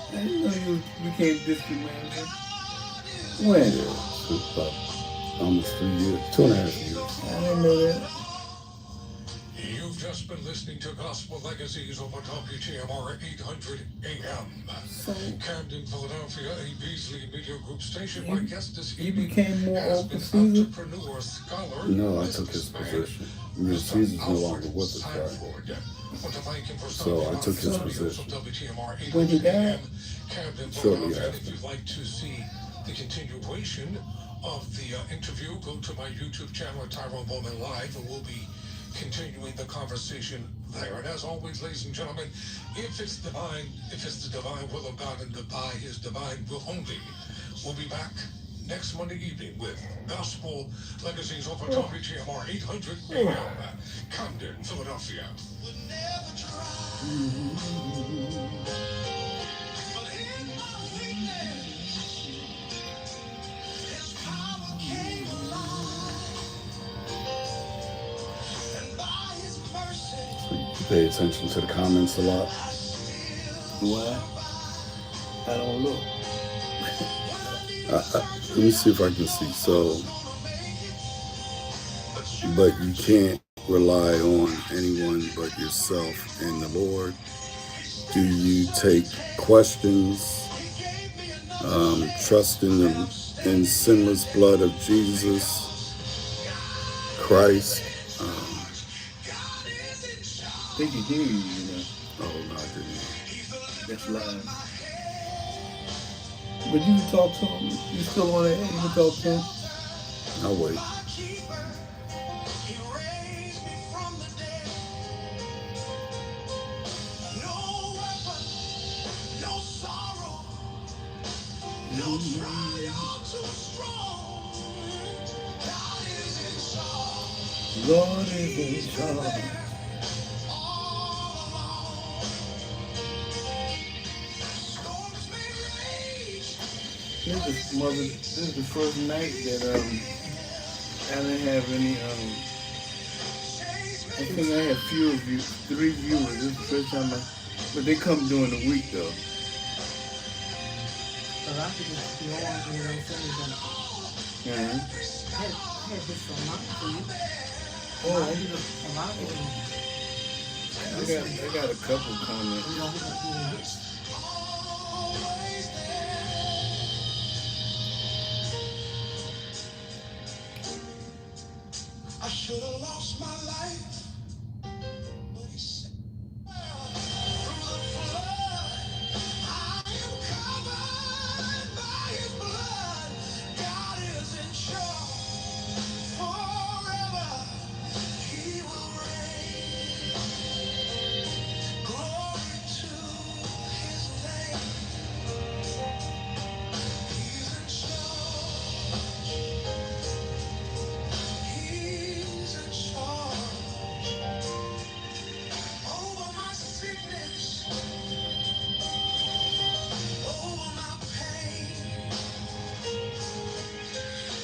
I didn't know you became district manager. When? Yeah, about almost 3 years, 2.5 years. I didn't know that. You've just been listening to Gospel Legacies over WTMR 800 AM. Camden, Philadelphia, a Beasley Media Group station. My guest this He evening became more has open been season. entrepreneur, scholar. No, I took his position. Caesar's no longer with us, right? Sanford. So I took his position. When he died? Camden, Shortly Philadelphia. after. If you'd like to see the continuation of the interview, go to my YouTube channel at Tyrone Bowman Live, and we'll be continuing the conversation there. And as always, ladies and gentlemen, if it's the divine will of God and by his divine will only, we'll be back next Monday evening with Gospel Legacies off of WGMR 800 AM, Camden, Philadelphia. You pay attention to the comments a lot. Why? I don't look. Let me see if I can see. So, but you can't rely on anyone but yourself and the Lord. Do you take questions? Trust in the sinless blood of Jesus Christ. They can hear you, Oh no, I didn't. That's lying. But you can talk to him. You still want to? You can talk to him. I'll wait. Lord is in charge. This is the first night that I didn't have any I think I had 3 viewers. This is the first time but they come during the week though. A lot of people don't want to know Yeah. I had this online for you. Oh, A lot of people I got a couple comments. you know, who don't do this. I should have lost my life, but he said, from the flood, I am covered by his blood. God is in charge forever. He will reign. Glory to his name. He's in charge. He's in charge over my sickness, over my pain,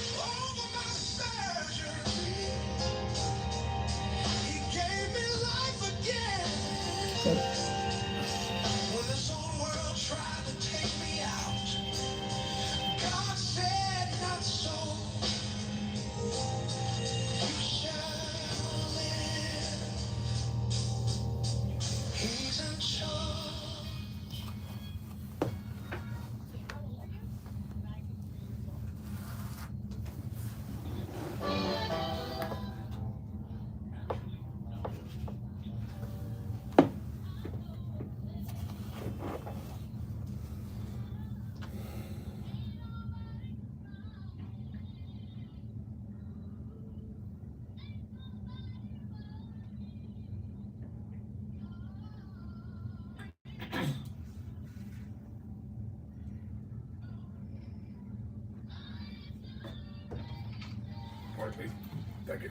over my surgery. He gave me life again. When this whole world tried to take me out, God said not so. You shall live. He's in charge. Hardly. Thank you.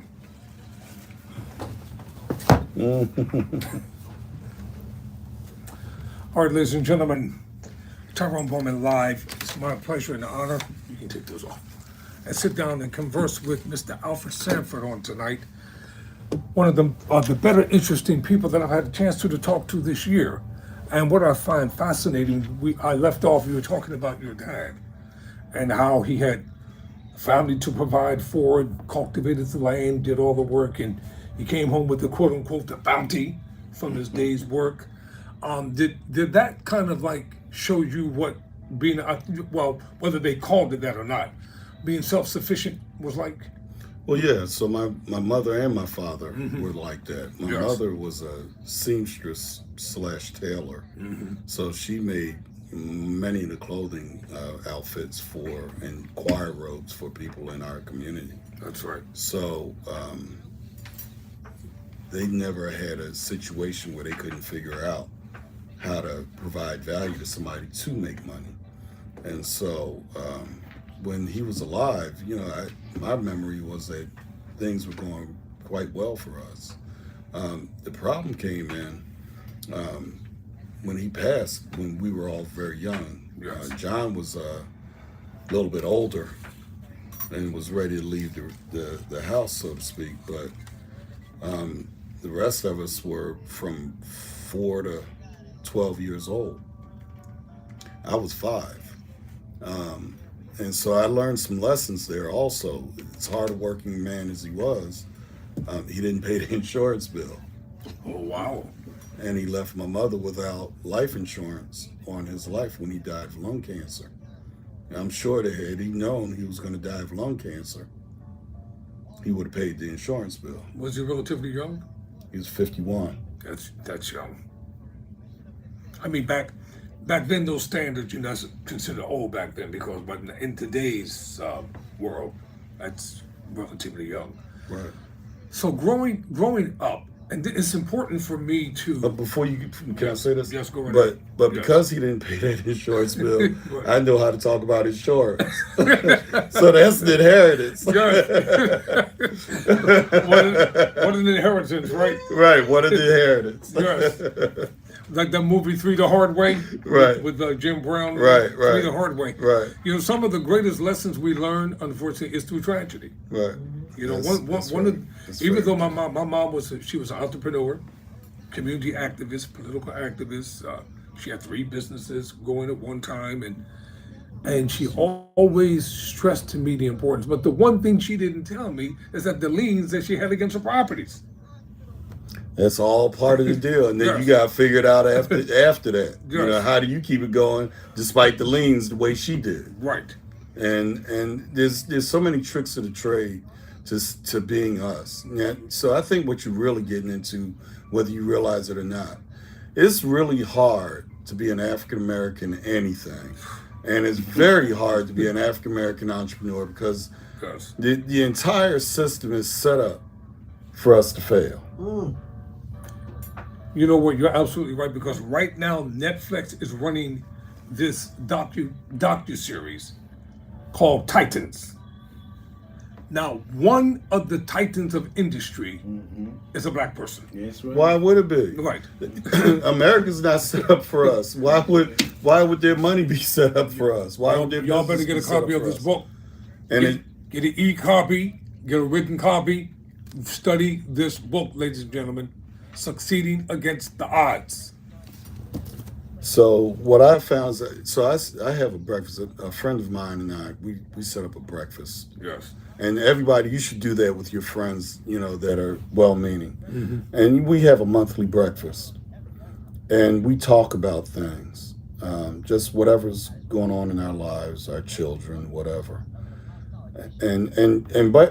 All right, ladies and gentlemen, Tyrone Bowman live. It's my pleasure and honor. You can take those off. And sit down and converse with Mr. Alford Sanford on tonight. One of the better interesting people that I've had a chance to talk to this year. And what I find fascinating, I left off, you were talking about your dad and how he had family to provide for, cultivated the land, did all the work, and he came home with the quote unquote the bounty from his day's work. Did that kind of like show you what being well, whether they called it that or not, being self-sufficient was like? Well, yeah. So my mother and my father were like that. My Yes. mother was a seamstress / tailor, so she made many of the clothing outfits for and choir robes for people in our community. That's right. So they never had a situation where they couldn't figure out how to provide value to somebody to make money. And so when he was alive, my memory was that things were going quite well for us. The problem came in when he passed, when we were all very young. Yes. John was a little bit older and was ready to leave the house, so to speak. But the rest of us were from 4 to 12 years old. I was 5. And so I learned some lessons there also. As hard a working man as he was, he didn't pay the insurance bill. Oh, wow. And he left my mother without life insurance on his life when he died of lung cancer. And I'm sure that had he known he was going to die of lung cancer, he would have paid the insurance bill. Was he relatively young? He was 51. That's young. I mean, back then, those standards, that's considered old back then, because but in today's world, that's relatively young. Right. So growing up, and it's important for me to. But before can I say this? Yes, go right ahead. But Yes. because he didn't pay that insurance bill, Right. I know how to talk about insurance. So that's the inheritance. What an inheritance, right? Right. What an inheritance. Yes. Like that movie Three the Hard Way, Right. with Jim Brown. Right. Three the Hard Way. Right. Some of the greatest lessons we learn, unfortunately, is through tragedy. Right. Even though my mom was an entrepreneur, community activist, political activist. She had 3 businesses going at one time, and she always stressed to me the importance. But the one thing she didn't tell me is that the liens that she had against her properties. That's all part of the deal, and then Yes. you got to figure it out after that. Yes. How do you keep it going despite the liens the way she did? Right. And there's so many tricks of the trade to being us. Yeah, so I think what you're really getting into, whether you realize it or not, it's really hard to be an African American anything, and it's very hard to be an African American entrepreneur because Yes. the entire system is set up for us to fail. You know what? You're absolutely right, because right now Netflix is running this docu-series called Titans. Now, one of the titans of industry is a black person. Yes, right. Why would it be? Right. America's not set up for us. Why would their money be set up for us? Why would their Y'all better business get a be set up copy of for this us? book. And Get an e-copy, get a written copy. Study this book, ladies and gentlemen. Succeeding Against the Odds. So what I found is I have a breakfast. A friend of mine and I we set up a breakfast, Yes. and everybody, you should do that with your friends, that are well-meaning. And we have a monthly breakfast, and we talk about things, just whatever's going on in our lives, our children, whatever. And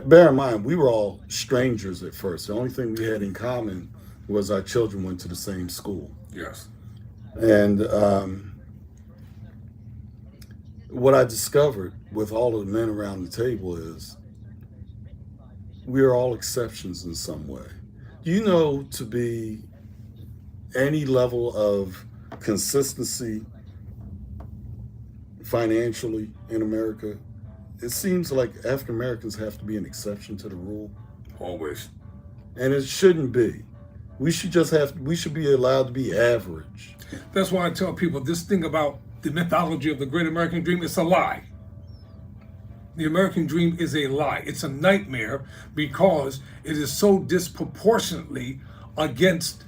bear in mind, we were all strangers at first. The only thing we had in common was our children went to the same school. Yes. And what I discovered with all of the men around the table is we are all exceptions in some way. To be any level of consistency financially in America, it seems like African Americans have to be an exception to the rule. Always. And it shouldn't be. We should be allowed to be average. That's why I tell people this thing about the mythology of the great American dream is a lie. The American dream is a lie. It's a nightmare because it is so disproportionately against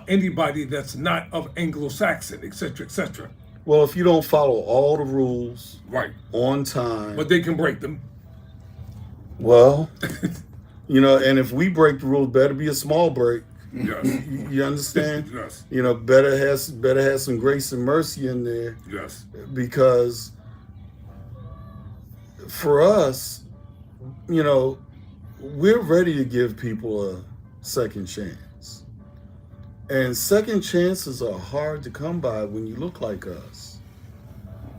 anybody that's not of Anglo-Saxon, etc., etc. Well, if you don't follow all the rules Right. on time, But they can break them. well, and if we break the rules, better be a small break. Yes. You understand? Yes. Better have some grace and mercy in there, Yes. because for us, we're ready to give people a second chance. And second chances are hard to come by when you look like us.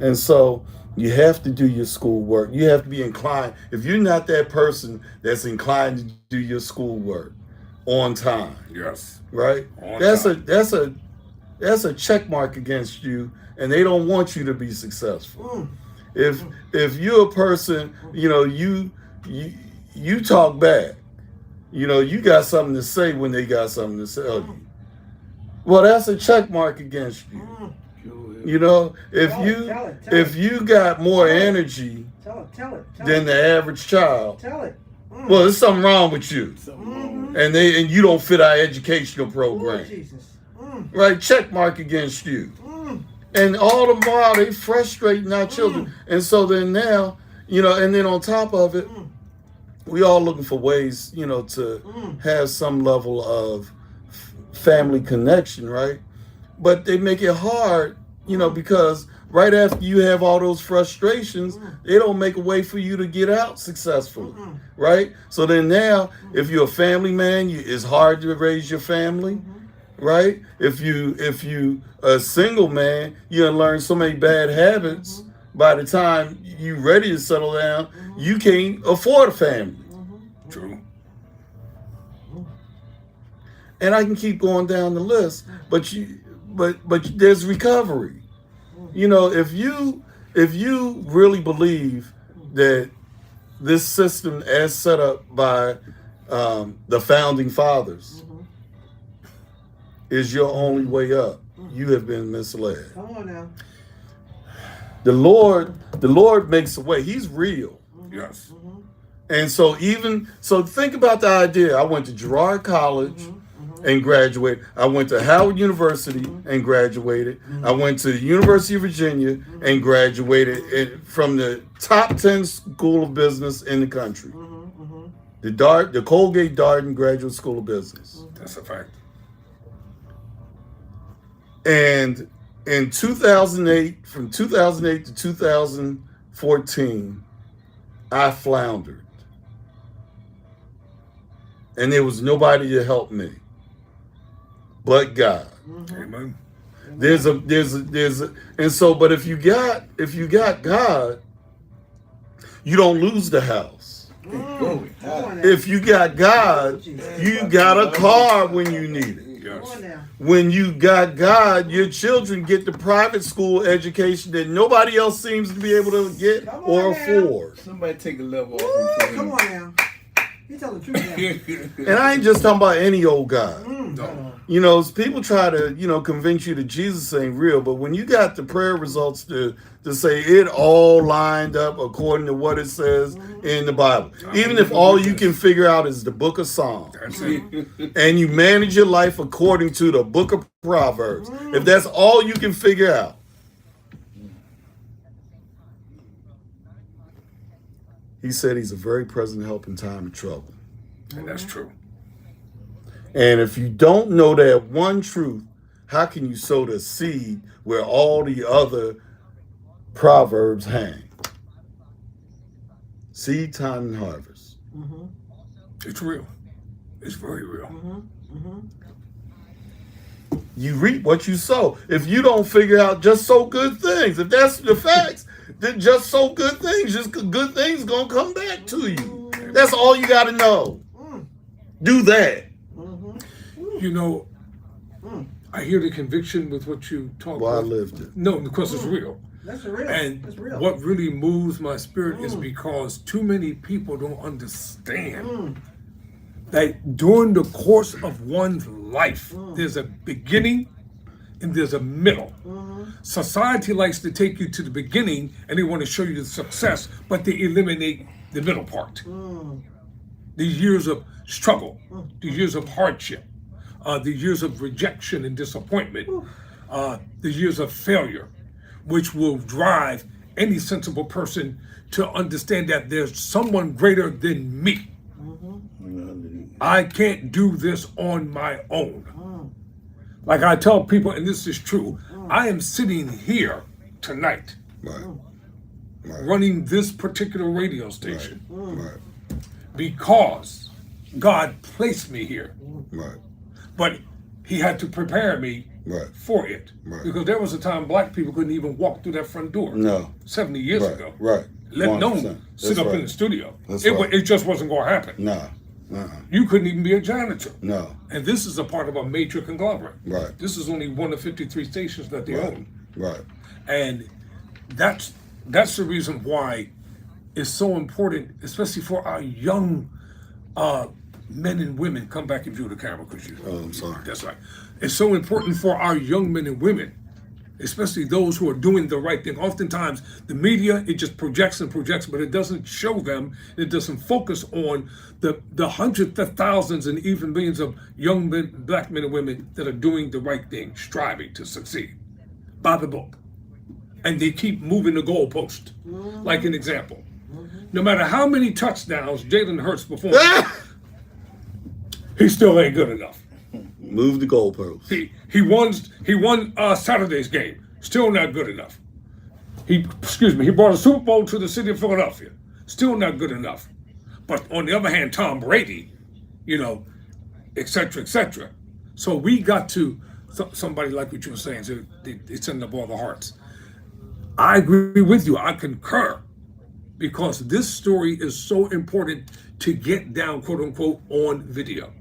And so you have to do your schoolwork. You have to be inclined. If you're not that person that's inclined to do your schoolwork on time, Yes. right? On That's time. a check mark against you, and they don't want you to be successful. if you're a person, you talk back. You got something to say when they got something to tell you. Well, that's a check mark against you. If you got more energy Tell it. than the average child, Tell it. well, there's something wrong with you, and you don't fit our educational program, Jesus. right? Check mark against you, and all the while they frustrating our children, and so then now, and then on top of it, we all looking for ways, to have some level of family connection, right? But they make it hard, because right after you have all those frustrations, they don't make a way for you to get out successfully, right? So then now, if you're a family man, it's hard to raise your family, right? If you a single man, you gonna learn so many bad habits. By the time you ready to settle down, you can't afford a family. True. And I can keep going down the list, but there's recovery. If you really believe that this system, as set up by the founding fathers, is your only way up, you have been misled. Come on now. The Lord makes a way. He's real. Yes. And so think about the idea. I went to Girard College and graduated. I went to Howard University and graduated. I went to the University of Virginia and graduated from the top 10 school of business in the country. The Colgate Darden Graduate School of Business. That's a fact. And in 2008, from 2008 to 2014, I floundered. And there was nobody to help me but God. Amen. But if you got God, you don't lose the house. If you got God, you got a car when you need it. Yes. When you got God, your children get the private school education that nobody else seems to be able to get or afford. Somebody take a level off him. Come on now. You tell the truth now. And I ain't just talking about any old God. No. People try to, convince you that Jesus ain't real, but when you got the prayer results to say it all lined up according to what it says in the Bible, even if all you can figure out is the book of Psalms, That's it. and you manage your life according to the book of Proverbs, if that's all you can figure out, he said he's a very present help in time of trouble. And that's true. And if you don't know that one truth, how can you sow the seed where all the other proverbs hang? Seed time and harvest. It's real. It's very real. You reap what you sow. If you don't figure out, just sow good things. If that's the facts, then just sow good things. Just good things gonna come back to you. That's all you gotta know. Do that. I hear the conviction with what you talk Well, I about. lived it. No, because it's real. That's real. And That's real. what really moves my spirit is because too many people don't understand that during the course of one's life, there's a beginning and there's a middle. Society likes to take you to the beginning and they want to show you the success, but they eliminate the middle part. The years of struggle, the years of hardship, the years of rejection and disappointment, the years of failure, which will drive any sensible person to understand that there's someone greater than me. I can't do this on my own. Like I tell people, and this is true, I am sitting here tonight Right. running this particular radio station Right. because God placed me here. Right. But he had to prepare me Right. for it. Right. Because there was a time black people couldn't even walk through that front door. No. 70 years Right. ago. Right. Let 100%. alone sit That's up right. in the studio. That's It, right. it just wasn't going to happen. Nah. You couldn't even be a janitor. No. And this is a part of a major conglomerate. Right. This is only one of 53 stations that they Right. own. Right. And that's that's the reason why it's so important, especially for our young men and women. Come back and view the camera, because you. Oh, I'm sorry. That's right. It's so important for our young men and women, especially those who are doing the right thing. Oftentimes, the media, it just projects and projects, but it doesn't show them. It doesn't focus on the hundreds of thousands and even millions of young men, black men and women that are doing the right thing, striving to succeed by the book. And they keep moving the goalpost. Like an example, no matter how many touchdowns Jalen Hurts performs, he still ain't good enough. Move the goalpost. He won Saturday's game. Still not good enough. He brought a Super Bowl to the city of Philadelphia. Still not good enough. But on the other hand, Tom Brady, et cetera, et cetera. So we got to, somebody like what you were saying, so it's in the ball of the hearts. I agree with you. I concur, because this story is so important to get down, quote unquote, on video.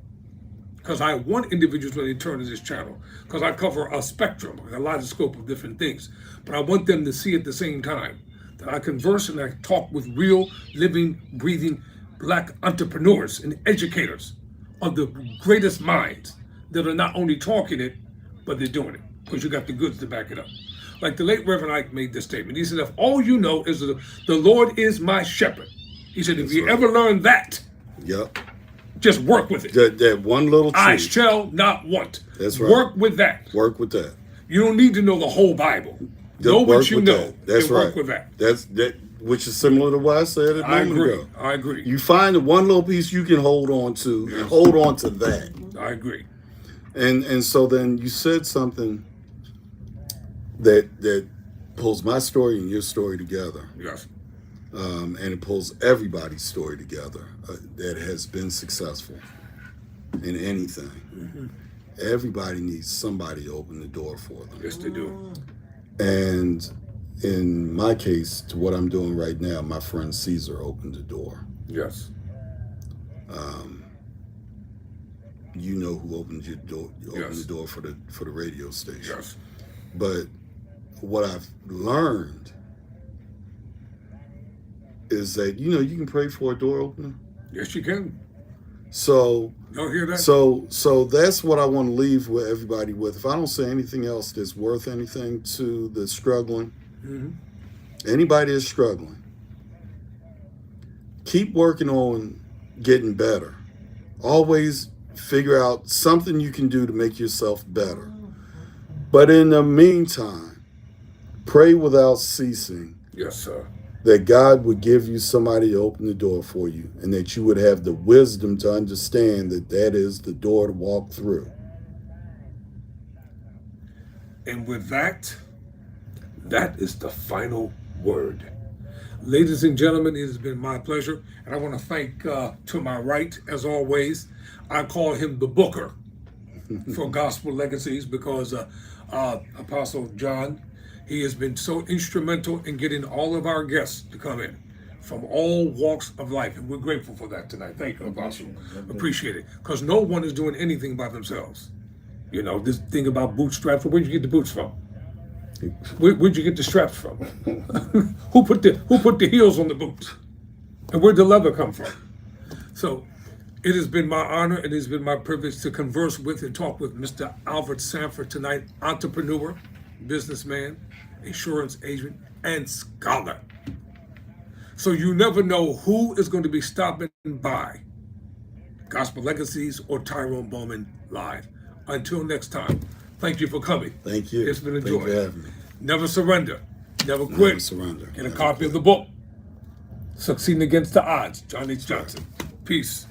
Because I want individuals, when they turn to this channel, because I cover a spectrum, a large scope of different things, but I want them to see at the same time that I converse and I talk with real, living, breathing black entrepreneurs and educators of the greatest minds that are not only talking it, but they're doing it, because you got the goods to back it up. Like the late Reverend Ike made this statement. He said, if all you know is the Lord is my shepherd, he said, if you ever learn that, Yep. just work with it. That one little truth. I shall not want. That's right. Work with that. Work with that. You don't need to know the whole Bible. Just Know work what you with know. that. That's and right. Work with that. That which is similar to what I said a I moment agree. ago. I agree. You find the one little piece you can hold on to, and hold on to that. I agree. And so then you said something that pulls my story and your story together. Yes. And it pulls everybody's story together that has been successful in anything. Mm-hmm. Everybody needs somebody to open the door for them. Yes, they do. And in my case, to what I'm doing right now, my friend Caesar opened the door. Yes. You know who opened your door? You opened Yes. the door for the radio station. Yes. But what I've learned is that you can pray for a door opener. Yes, you can. So Don't hear that? so that's what I want to leave with everybody with. If I don't say anything else that's worth anything to the struggling, anybody that's struggling, keep working on getting better. Always figure out something you can do to make yourself better. But in the meantime, pray without ceasing Yes, sir. that God would give you somebody to open the door for you, and that you would have the wisdom to understand that that is the door to walk through. And with that, that is the final word. Ladies and gentlemen, it has been my pleasure. And I want to thank, to my right, as always, I call him the Booker for Gospel Legacies, because Apostle John, he has been so instrumental in getting all of our guests to come in from all walks of life. And we're grateful for that tonight. Thank you, Apostle. Appreciate it. Because no one is doing anything by themselves. This thing about bootstraps, where'd you get the boots from? Where'd you get the straps from? Who put the heels on the boots? And where'd the leather come from? So it has been my honor and it has been my privilege to converse with and talk with Mr. Alford Sanford tonight, entrepreneur, businessman, insurance agent, and scholar. So you never know who is going to be stopping by Gospel Legacies or Tyrone Bowman Live. Until next time, thank you for coming. Thank you. It's been a Thank you joy. for having me. Never surrender. Never quit. Never surrender. Get a Never copy quit. of the book, Succeeding Against the Odds, John H. Johnson. Peace.